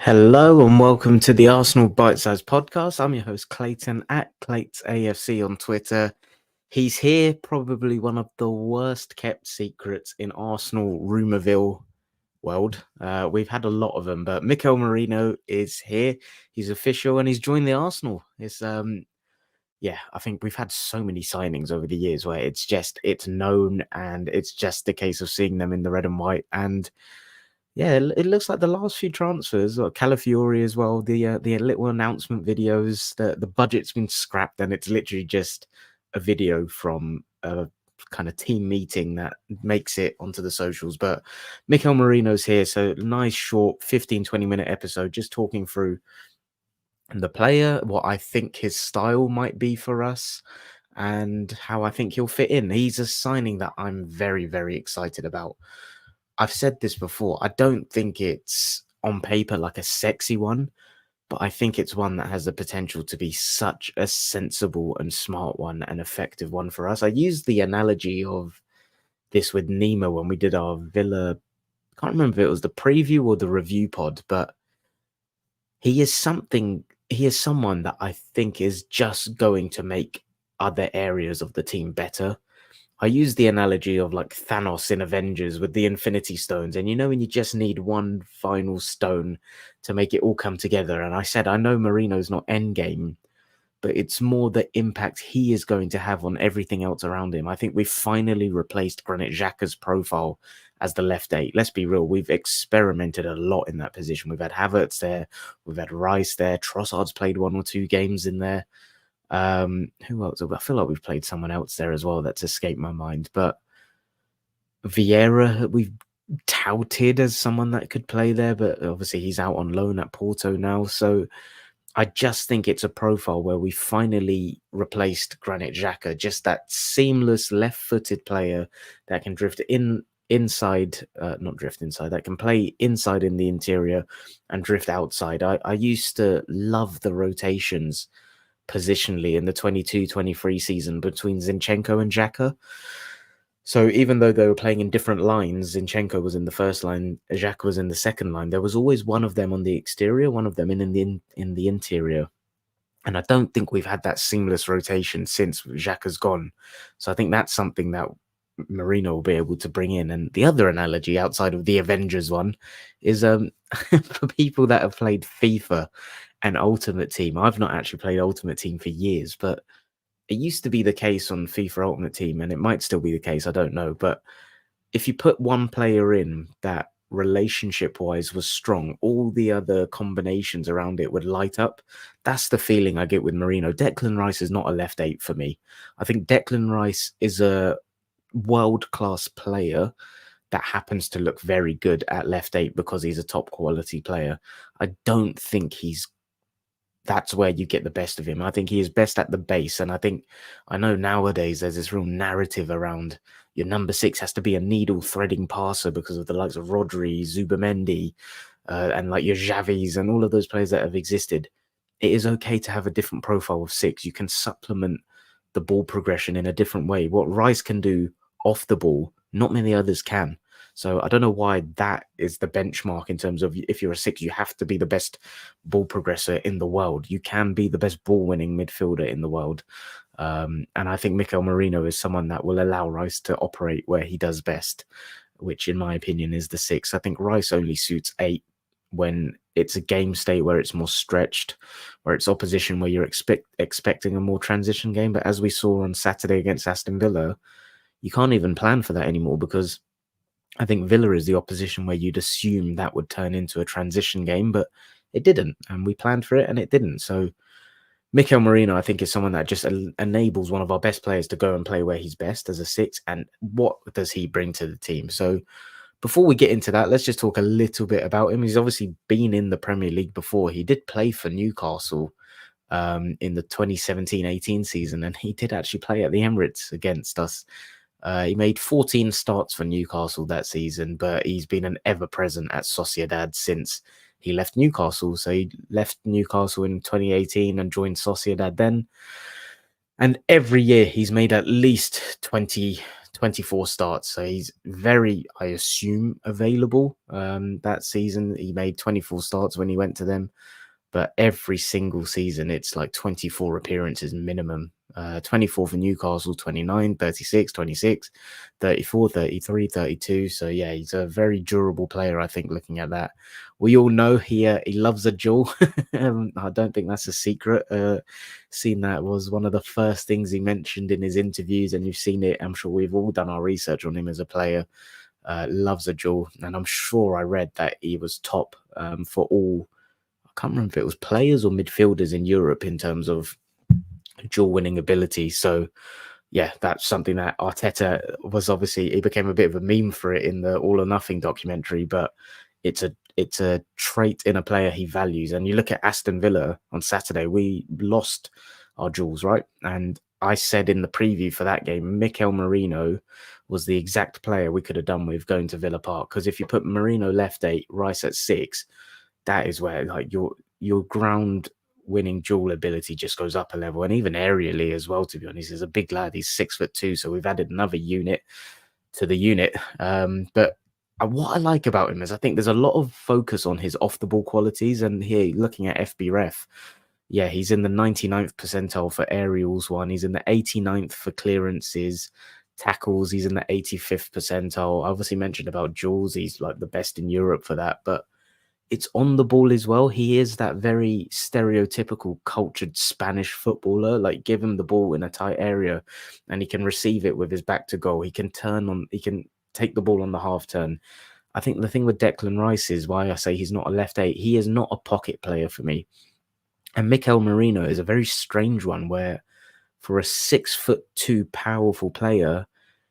Hello and welcome to the Arsenal Bite Size Podcast. I'm your host Clayton at Clayt's AFC on Twitter. He's here, probably one of the worst kept secrets in Arsenal rumourville world. We've had a lot of them, but Mikel Merino is here. He's official and he's joined the Arsenal. I think we've had so many signings over the years where it's known and it's just a case of seeing them in the red and white. And yeah, it looks like the last few transfers, or Calafiori as well. The little announcement videos, the budget's been scrapped, and it's literally just a video from a kind of team meeting that makes it onto the socials. But Mikel Marino's here, so nice short 15-20 minute episode, just talking through the player, what I think his style might be for us, and how I think he'll fit in. He's a signing that I'm very, very excited about. I've said this before. I don't think it's on paper like a sexy one, but I think it's one that has the potential to be such a sensible and smart one and effective one for us. I used the analogy of this with Nemo when we did our Villa. I can't remember if it was the preview or the review pod, but he is someone that I think is just going to make other areas of the team better. I use the analogy of like Thanos in Avengers with the Infinity Stones. And when you just need one final stone to make it all come together. And I said, I know Marino's not endgame, but it's more the impact he is going to have on everything else around him. I think we've finally replaced Granit Xhaka's profile as the left eight. Let's be real. We've experimented a lot in that position. We've had Havertz there. We've had Rice there. Trossard's played 1 or 2 games in there. Who else? I feel like we've played someone else there as well that's escaped my mind. But Vieira, we've touted as someone that could play there, but obviously he's out on loan at Porto now. So I just think it's a profile where we finally replaced Granit Xhaka, just that seamless left-footed player that can that can play inside in the interior and drift outside. I used to love the rotations positionally in the 22-23 season between Zinchenko and Xhaka. So even though they were playing in different lines, Zinchenko was in the first line, Xhaka was in the second line, there was always one of them on the exterior, one of them in the interior. And I don't think we've had that seamless rotation since Xhaka's gone. So I think that's something that Merino will be able to bring in. And the other analogy outside of the Avengers one is for people that have played FIFA and Ultimate Team. I've not actually played Ultimate Team for years, but it used to be the case on FIFA Ultimate Team, and it might still be the case, I don't know. But if you put one player in that relationship-wise was strong, all the other combinations around it would light up. That's the feeling I get with Merino. Declan Rice is not a left eight for me. I think Declan Rice is a world-class player that happens to look very good at left eight because he's a top quality player. I don't think that's where you get the best of him. I think he is best at the base. And I know nowadays there's this real narrative around your number 6 has to be a needle threading passer because of the likes of Rodri, Zubamendi, and like your Xavis and all of those players that have existed. It is okay to have a different profile of 6. You can supplement the ball progression in a different way. What Rice can do off the ball, not many others can. So I don't know why that is the benchmark in terms of if you're a 6, you have to be the best ball progressor in the world. You can be the best ball-winning midfielder in the world. And I think Mikel Merino is someone that will allow Rice to operate where he does best, which in my opinion is the 6. I think Rice only suits 8 when it's a game state where it's more stretched, where it's opposition, where you're expecting a more transition game. But as we saw on Saturday against Aston Villa, you can't even plan for that anymore because I think Villa is the opposition where you'd assume that would turn into a transition game, but it didn't. And we planned for it and it didn't. So Mikel Merino, I think, is someone that just enables one of our best players to go and play where he's best as a 6. And what does he bring to the team? So before we get into that, let's just talk a little bit about him. He's obviously been in the Premier League before. He did play for Newcastle in the 2017-18 season, and he did actually play at the Emirates against us. He made 14 starts for Newcastle that season, but he's been an ever-present at Sociedad since he left Newcastle. So he left Newcastle in 2018 and joined Sociedad then. And every year he's made at least 20 24 starts. So he's very, I assume, available. That season, he made 24 starts when he went to them. But every single season, it's like 24 appearances minimum. 24 for Newcastle, 29, 36, 26, 34, 33, 32. So, yeah, he's a very durable player, I think, looking at that. We all know he loves a duel. I don't think that's a secret. Seen that was one of the first things he mentioned in his interviews, and you've seen it. I'm sure we've all done our research on him as a player. Loves a duel. And I'm sure I read that he was top for all. I can't remember if it was players or midfielders in Europe in terms of dual winning ability. So yeah, that's something that Arteta was obviously, he became a bit of a meme for it in the All or Nothing documentary, but it's a trait in a player he values. And you look at Aston Villa on Saturday, we lost our duels, right? And I said in the preview for that game, Mikel Merino was the exact player we could have done with going to Villa Park. Because if you put Merino left 8, Rice at 6, that is where like your ground winning dual ability just goes up a level, and even aerially as well. To be honest, he's a big lad. He's 6'2", so we've added another unit to the unit. But what I like about him is I think there's a lot of focus on his off the ball qualities, and here looking at FBref, yeah, he's in the 99th percentile for aerials one. He's in the 89th for clearances. Tackles, he's in the 85th percentile. I obviously mentioned about duels. He's like the best in Europe for that, but it's on the ball as well. He is that very stereotypical cultured Spanish footballer. Like, give him the ball in a tight area and he can receive it with his back to goal. He can take the ball on the half turn. I think the thing with Declan Rice is why I say he's not a left 8. He is not a pocket player for me. And Mikel Merino is a very strange one where for a 6'2" powerful player,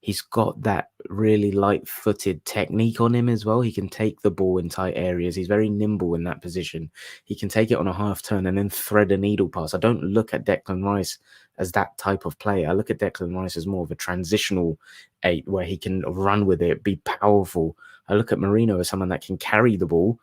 he's got that really light-footed technique on him as well. He can take the ball in tight areas. He's very nimble in that position. He can take it on a half turn and then thread a needle pass. I don't look at Declan Rice as that type of player. I look at Declan Rice as more of a transitional 8 where he can run with it, be powerful. I look at Merino as someone that can carry the ball.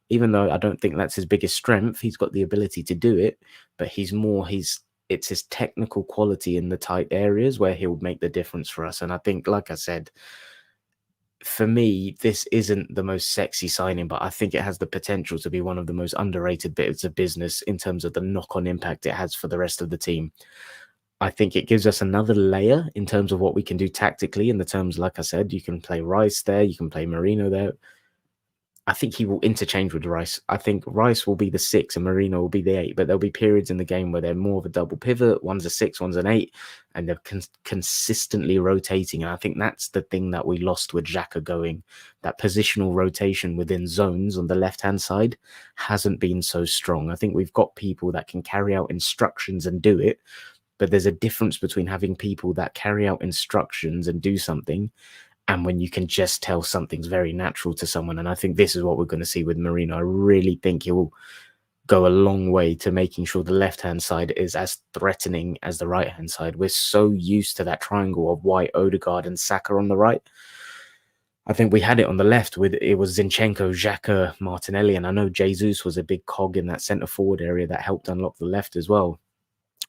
Even though I don't think that's his biggest strength, he's got the ability to do it, but it's his technical quality in the tight areas where he'll make the difference for us. And I think, like I said, for me, this isn't the most sexy signing, but I think it has the potential to be one of the most underrated bits of business in terms of the knock-on impact it has for the rest of the team. I think it gives us another layer in terms of what we can do tactically, in the terms, like I said, you can play Rice there, you can play Merino there. I think he will interchange with Rice. I think Rice will be the 6 and Merino will be the 8, but there'll be periods in the game where they're more of a double pivot. One's a 6, one's an 8, and they're consistently rotating. And I think that's the thing that we lost with Xhaka going. That positional rotation within zones on the left-hand side hasn't been so strong. I think we've got people that can carry out instructions and do it, but there's a difference between having people that carry out instructions and do something and when you can just tell something's very natural to someone. And I think this is what we're going to see with Merino. I really think he will go a long way to making sure the left-hand side is as threatening as the right-hand side. We're so used to that triangle of White, Odegaard, and Saka on the right. I think we had it on the left with, it was Zinchenko, Xhaka, Martinelli, and I know Jesus was a big cog in that centre-forward area that helped unlock the left as well.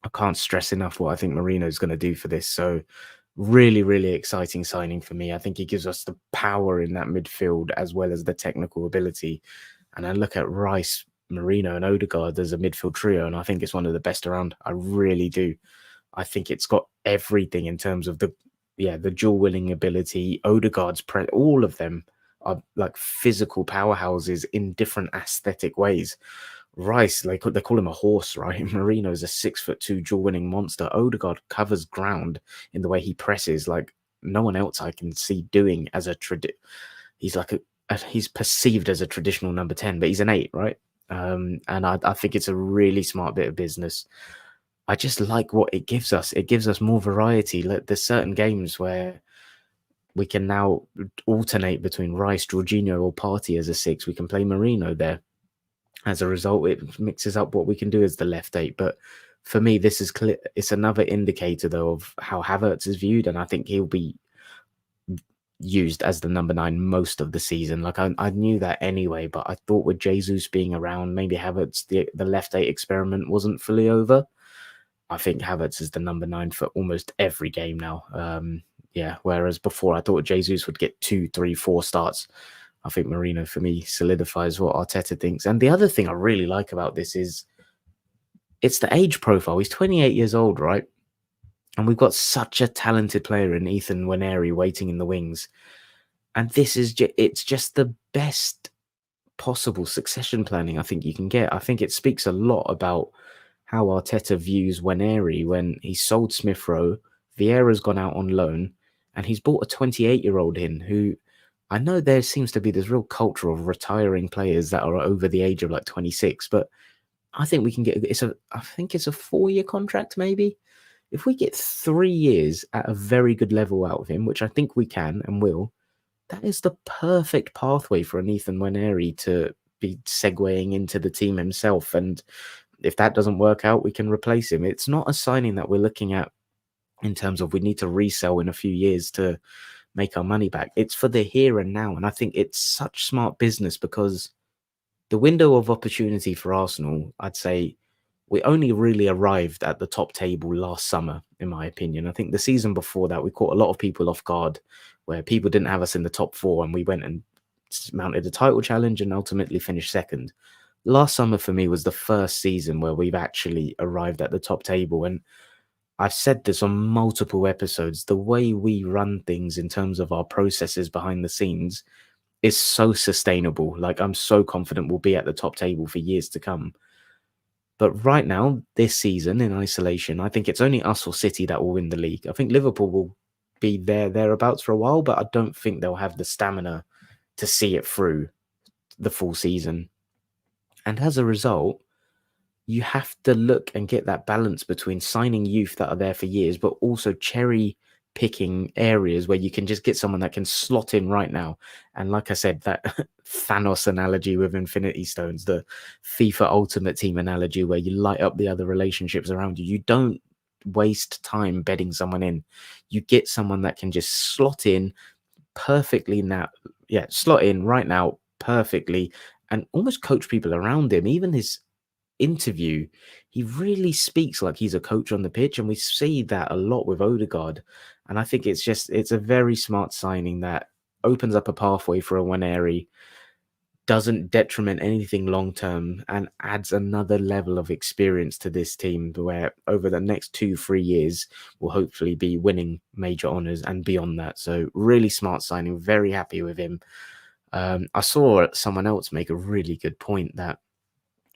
I can't stress enough what I think Merino is going to do for this. So really, really exciting signing for me. I think he gives us the power in that midfield as well as the technical ability. And I look at Rice, Merino, and Odegaard as a midfield trio, and I think it's one of the best around. I really do. I think it's got everything in terms of the dual winning ability. Odegaard's all of them are like physical powerhouses in different aesthetic ways. Rice, they call him a horse, right? Merino is a 6'2" dual winning monster. Odegaard covers ground in the way he presses like no one else I can see doing as a he's like he's perceived as a traditional number 10, but he's an 8, right? And I think it's a really smart bit of business. I just like what it gives us. It gives us more variety. Like, there's certain games where we can now alternate between Rice, Jorginho, or Partey as a 6. We can play Merino there. As a result, it mixes up what we can do as the left 8. But for me, this is clear. It's another indicator, though, of how Havertz is viewed, and I think he'll be used as the number 9 most of the season. Like, I knew that anyway, but I thought with Jesus being around, maybe Havertz, the left 8 experiment wasn't fully over. I think Havertz is the number 9 for almost every game now. Yeah, whereas before I thought Jesus would get 2, 3, 4 starts. I think Merino for me solidifies what Arteta thinks. And the other thing I really like about this is it's the age profile. He's 28 years old, right? And we've got such a talented player in Ethan Nwaneri waiting in the wings. And this is it's just the best possible succession planning I think you can get. I think it speaks a lot about how Arteta views Nwaneri when he sold Smith Rowe, Vieira's gone out on loan, and he's bought a 28-year-old in who I know there seems to be this real culture of retiring players that are over the age of like 26, but I think we can get I think it's a 4-year contract maybe. If we get 3 years at a very good level out of him, which I think we can and will, that is the perfect pathway for an Ethan Nwaneri to be segueing into the team himself. And if that doesn't work out, we can replace him. It's not a signing that we're looking at in terms of we need to resell in a few years to make our money back. It's for the here and now. And I think it's such smart business because the window of opportunity for Arsenal, I'd say we only really arrived at the top table last summer, in my opinion. I think the season before that, we caught a lot of people off guard where people didn't have us in the top 4 and we went and mounted a title challenge and ultimately finished second. Last summer for me was the first season where we've actually arrived at the top table. And I've said this on multiple episodes, the way we run things in terms of our processes behind the scenes is so sustainable. Like I'm so confident we'll be at the top table for years to come. But right now, this season in isolation, I think it's only us or City that will win the league. I think Liverpool will be thereabouts for a while, but I don't think they'll have the stamina to see it through the full season. And as a result, you have to look and get that balance between signing youth that are there for years, but also cherry picking areas where you can just get someone that can slot in right now. And like I said, that Thanos analogy with Infinity Stones, the FIFA Ultimate Team analogy where you light up the other relationships around you. You don't waste time bedding someone in. You get someone that can just slot in perfectly now. Yeah, slot in right now perfectly and almost coach people around him. Even his interview, he really speaks like he's a coach on the pitch, and we see that a lot with Odegaard. And I think it's a very smart signing that opens up a pathway for a Nwaneri, doesn't detriment anything long term, and adds another level of experience to this team where over the next 2-3 years we'll hopefully be winning major honours and beyond that. So really smart signing, very happy with him. I saw someone else make a really good point that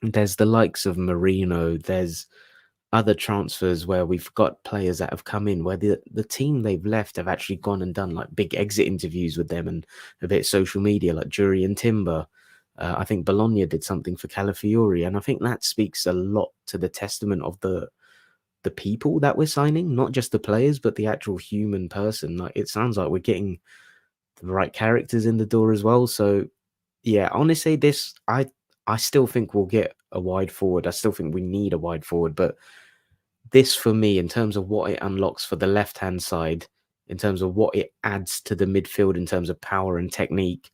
there's the likes of Merino, there's other transfers where we've got players that have come in where the team they've left have actually gone and done like big exit interviews with them and a bit of social media like Jury and Timber. I think Bologna did something for Calafiori, and I think that speaks a lot to the testament of the people that we're signing, not just the players, but the actual human person. Like it sounds like we're getting the right characters in the door as well. So yeah, honestly, I still think we'll get a wide forward. I still think we need a wide forward, but this for me, in terms of what it unlocks for the left-hand side, in terms of what it adds to the midfield in terms of power and technique,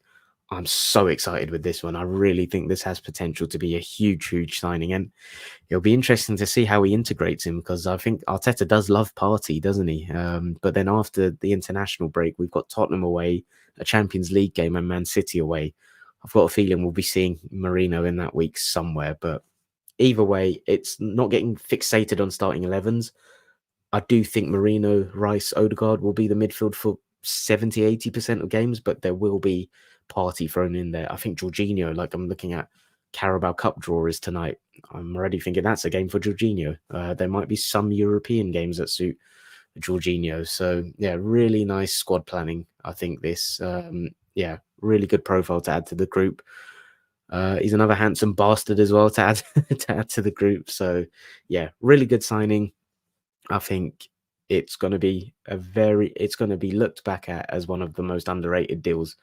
I'm so excited with this one. I really think this has potential to be a huge, huge signing. And it'll be interesting to see how he integrates him because I think Arteta does love party, doesn't he? But then after the international break, we've got Tottenham away, a Champions League game, and Man City away. I've got a feeling we'll be seeing Merino in that week somewhere, but either way, it's not getting fixated on starting 11s. I do think Merino, Rice, Odegaard will be the midfield for 70-80% of games, but there will be party thrown in there. I think Jorginho, like I'm looking at Carabao Cup drawers tonight. I'm already thinking that's a game for Jorginho. There might be some European games that suit Jorginho. So yeah, really nice squad planning. I think this, yeah, really good profile to add to the group. He's another handsome bastard as well to add to add to the group. So yeah, really good signing. I think it's going to be it's going to be looked back at as one of the most underrated deals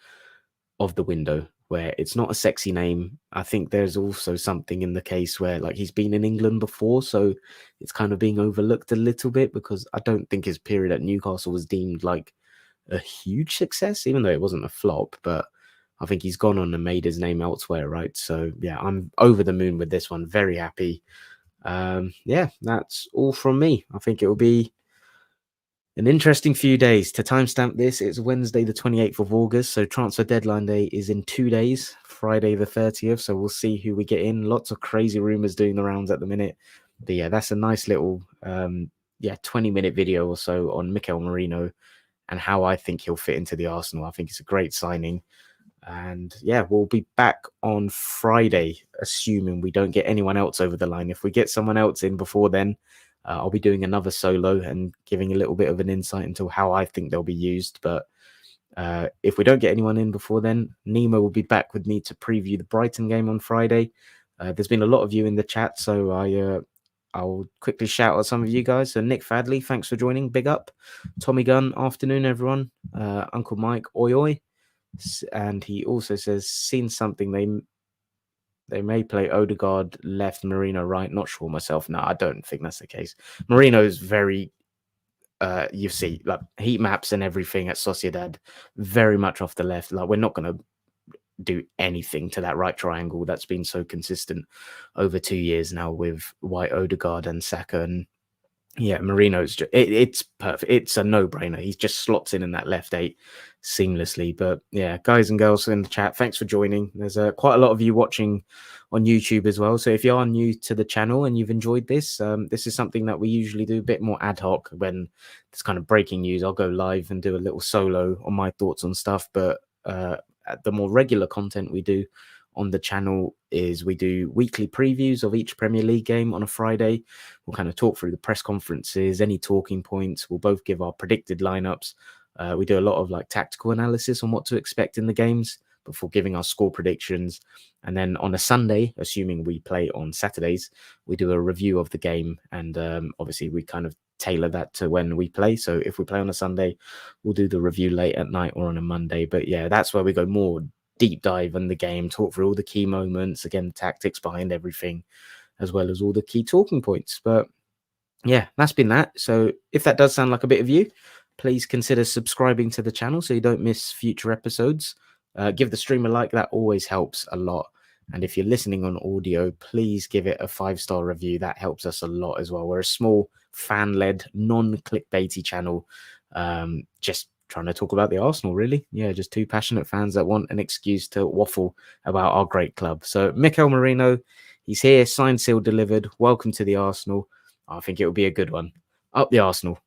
of the window, where it's not a sexy name. I think there's also something in the case where like he's been in England before, so it's kind of being overlooked a little bit because I don't think his period at Newcastle was deemed like a huge success, even though it wasn't a flop, but I think he's gone on and made his name elsewhere, right? So yeah, I'm over the moon with this one. Very happy. Yeah, that's all from me. I think it will be An interesting few days. To timestamp this, it's Wednesday, the 28th of August. So transfer deadline day is in 2 days, Friday the 30th. So we'll see who we get in. Lots of crazy rumors doing the rounds at the minute. But yeah, that's a nice little 20-minute video or so on Mikel Merino and how I think he'll fit into the Arsenal. I think it's a great signing. And yeah, we'll be back on Friday, assuming we don't get anyone else over the line. If we get someone else in before then, I'll be doing another solo and giving a little bit of an insight into how I think they'll be used. But if we don't get anyone in before then, Nemo will be back with me to preview the Brighton game on Friday. There's been a lot of you in the chat, so I'll quickly shout out some of you guys. So Nick Fadley, thanks for joining. Big up. Tommy Gunn, afternoon, everyone. Uncle Mike, oi oi. And he also says, seen something they may play Odegaard left, Merino right. Not sure myself. No, I don't think that's the case. Merino's very, you see, like heat maps and everything at Sociedad, very much off the left. Like we're not going to do anything to that right triangle that's been so consistent over 2 years now with White, Odegaard, and Saka. And yeah, Marino's it's perfect. It's a no-brainer. He just slots in that left eight seamlessly. But yeah, guys and girls in the chat, thanks for joining. There's quite a lot of you watching on YouTube as well. So if you are new to the channel and you've enjoyed this, this is something that we usually do a bit more ad hoc when there's kind of breaking news. I'll go live and do a little solo on my thoughts on stuff. But the more regular content we do on the channel is we do weekly previews of each Premier League game on a Friday. We'll kind of talk through the press conferences, any talking points. We'll both give our predicted lineups. We do a lot of like tactical analysis on what to expect in the games before giving our score predictions. And then on a Sunday, assuming we play on Saturdays, we do a review of the game. And obviously we kind of tailor that to when we play. So if we play on a Sunday, we'll do the review late at night or on a Monday. But yeah, that's where we go more deep dive in the game, talk through all the key moments, again, the tactics behind everything, as well as all the key talking points. But yeah, that's been that. So if that does sound like a bit of you, please consider subscribing to the channel so you don't miss future episodes. Give the stream a like, that always helps a lot. And if you're listening on audio, please give it a 5-star review. That helps us a lot as well. We're a small fan-led, non-clickbaity channel, just trying to talk about the Arsenal, really. Yeah, just two passionate fans that want an excuse to waffle about our great club. So Mikel Merino, he's here, signed, sealed, delivered. Welcome to the Arsenal. I think it will be a good one. Up the Arsenal.